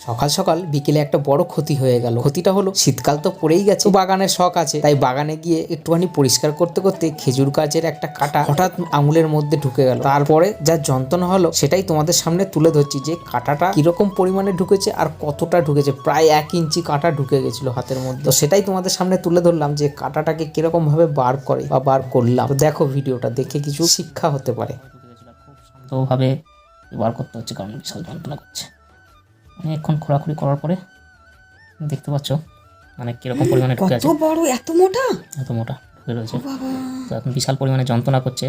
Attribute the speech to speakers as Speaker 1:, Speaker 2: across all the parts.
Speaker 1: সকাল সকাল বিকেলে একটা বড় ক্ষতি হয়ে গেল। ক্ষতিটা হলো শীতকাল তো পড়েই গেছে, বাগানের শখ আছে, তাই বাগানে গিয়ে একটুখানি পরিষ্কার করতে করতে খেজুর গাছের একটা কাঁটা হঠাৎ আঙুলের মধ্যে ঢুকে গেল। তারপরে যা যন্ত্রণা হলো সেটাই তোমাদের সামনে তুলে ধরছি, যে কাঁটাটা কিরকম পরিমাণে ঢুকেছে আর কতটা ঢুকেছে। প্রায় 1 ইঞ্চি কাঁটা ঢুকে গেছিল হাতের মধ্যে। তো সেটাই তোমাদের সামনে তুলে ধরলাম, যে কাঁটাটাকে কিরকম ভাবে বার করে বা বার করলাম। তো দেখো ভিডিওটা দেখে কিছু শিক্ষা হতে পারে।
Speaker 2: খুব শান্তভাবে বার করতে হচ্ছে, কারণ বিশাল যন্ত্রণা করছে। অনেকক্ষণ খোঁড়াখুড়ি করার পরে দেখতে পাচ্ছ মানে কিরকম পরিমাণে ঢুকে আছে।
Speaker 3: কত বড়, এত মোটা,
Speaker 2: এত মোটা ঢুকে রয়েছে।
Speaker 3: বাবা
Speaker 2: তো এখন বিশাল পরিমাণে যন্ত্রণা করছে।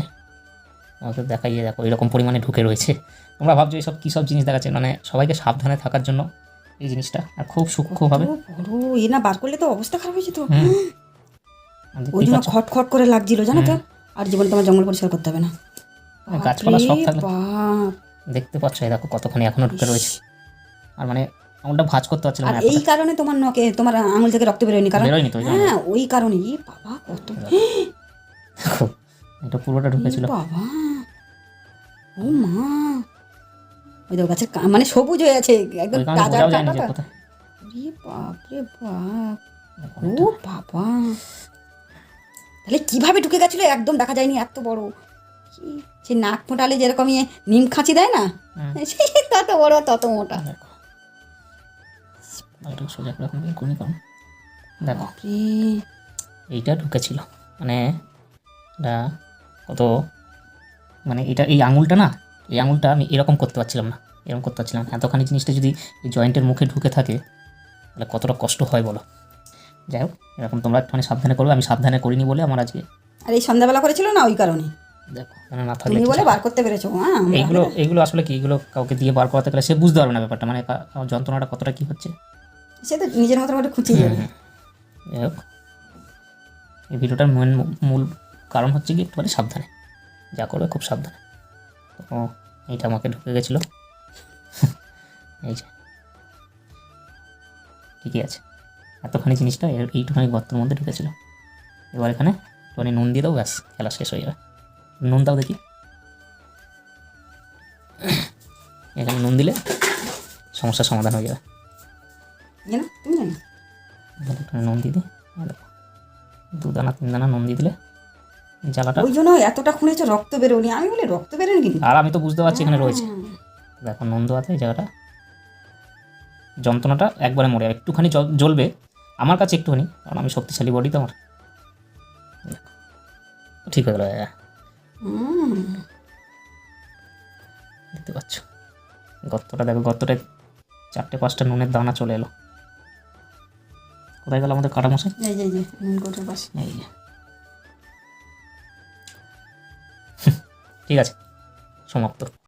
Speaker 2: আমাকে দেখাইয়ে দেখো এরকম পরিমাণে ঢুকে রয়েছে। তোমরা ভাবছো এইসব কী সব জিনিস দেখাচ্ছে, মানে সবাইকে সাবধানে থাকার জন্য এই জিনিসটা, আর খুব সূক্ষ্মভাবে।
Speaker 3: বড় এ না বার করলে তো অবস্থা খারাপ হয়ে যেত।
Speaker 2: দেখতেই
Speaker 3: ওই জন্য
Speaker 2: পাচ্ছ।
Speaker 3: খট খট করে লাগছিল, জানো তো। আর জীবনে তোমার জঙ্গল পরিষ্কার করতে হবে না।
Speaker 2: গাছপালা সব থাকলে
Speaker 3: বাপ,
Speaker 2: দেখতে পাচ্ছ, এই দেখো কতখানি এখনো ঢুকে রয়েছে। আর মানে আঙুলটা ভাঁজ করতে পারছিলাম
Speaker 3: আর
Speaker 2: না,
Speaker 3: এই কারণে তোমার নখে, তোমার আঙুল থেকে রক্ত বেরোয়নি, কারণ
Speaker 2: বেরোয়নি তো, ওই জন্য।
Speaker 3: হ্যাঁ ওই কারণে। বাবা কত,
Speaker 2: দেখো এটা পুরোটা ঢুকেছিল।
Speaker 3: বাবা, ও মা, ওই দেখো গাছের মানে সবুজ হয়ে আছে একদম
Speaker 2: ওই কারণে
Speaker 3: তাজা
Speaker 2: বোঝাও যায়নি যে
Speaker 3: কাঁটাটা।
Speaker 2: কোথায়।
Speaker 3: রে বাপ রে বাপ,
Speaker 2: দেখো,
Speaker 3: ও বাবা, তাহলে কিভাবে ঢুকে গেছিল একদম দেখা যায়নি, এত বড়। সে নাক ফোটালে যেরকম নিম খাঁচি দেয় না, সেই তত বড় তত মোটা।
Speaker 2: দেখো এটা সোজা করে এখন বের করি, কারণ দেখো
Speaker 3: বাপরে,
Speaker 2: এইটা ঢুকেছিল। মানে এটা কত, মানে এটা এই আঙুলটা না, এই আঙুলটা আমি এরকম করতে পারছিলাম না, এরকম করতে পারছিলাম না। এতখানি জিনিসটা যদি এই জয়েন্টের মুখে ঢুকে থাকে তাহলে কতটা কষ্ট হয় বলো। যাই হোক, এরকম তোমরা একটুখানি সাবধানে করবে। আমি সাবধানে করিনি বলে আমার আজকে,
Speaker 3: আর এই সন্ধ্যাবেলা করেছিল না, ওই কারণে
Speaker 2: দেখো মানে না থাকলে
Speaker 3: তুমি বলে বার করতে পেরেছো। হ্যাঁ,
Speaker 2: এইগুলো আসলে কি, এগুলো কাউকে দিয়ে বার করাতে গেলে সে বুঝতে পারবে না ব্যাপারটা, মানে যন্ত্রণাটা কতটা কি হচ্ছে।
Speaker 3: সে তো নিজের মতো করে খুঁচিয়ে যাবে।
Speaker 2: যাই হোক, এই ভিডিওটার মূল কারণ হচ্ছে কি একটুখানি সাবধানে যা করবে, খুব সাবধানে। তো এইটা আমাকে ঢুকে গেছিলো, এই যে ঠিকই আছে। এতখানি জিনিসটা এইটুখানি গর্তের মধ্যে ঢুকেছিল। এবার এখানে একটুখানি নুন দিয়ে দাও, ব্যাস খেলা শেষ হয়ে যাবে। নুন দাও দেখি, এখানে নুন দিলে সমস্যার সমাধান হয়ে যাবে।
Speaker 3: জানো তুমি জানো,
Speaker 2: একটু নুন দিয়ে দিই, 2 দানা 3 দানা নুন দিয়ে দিলে জ্বালাটা।
Speaker 3: ওই জন্য এতটা খুঁড়েছো, রক্ত বেরোনি। আমি বলি রক্ত বেরোনি কিন্তু,
Speaker 2: আর আমি তো বুঝতে পারছি এখানে রয়েছে। দেখো নুন দেওয়াতে এই জায়গাটা যন্ত্রণাটা একবারে মরে যাবে। একটুখানি জ্বলবে আমার কাছে, একটুখানি, কারণ আমি শক্তিশালী বডি তো আমার। দেখো ঠিক হয়ে গেল। দেখতে পাচ্ছ গর্তটা, দেখো গর্তটায় 4-5টা নুনের দানা চলে এলো। কোথায় গেল আমাদের কাটা মশাই?
Speaker 3: এই যে নুন কোটের পাশে।
Speaker 2: এই যে ঠিক আছে, সমাপ্ত।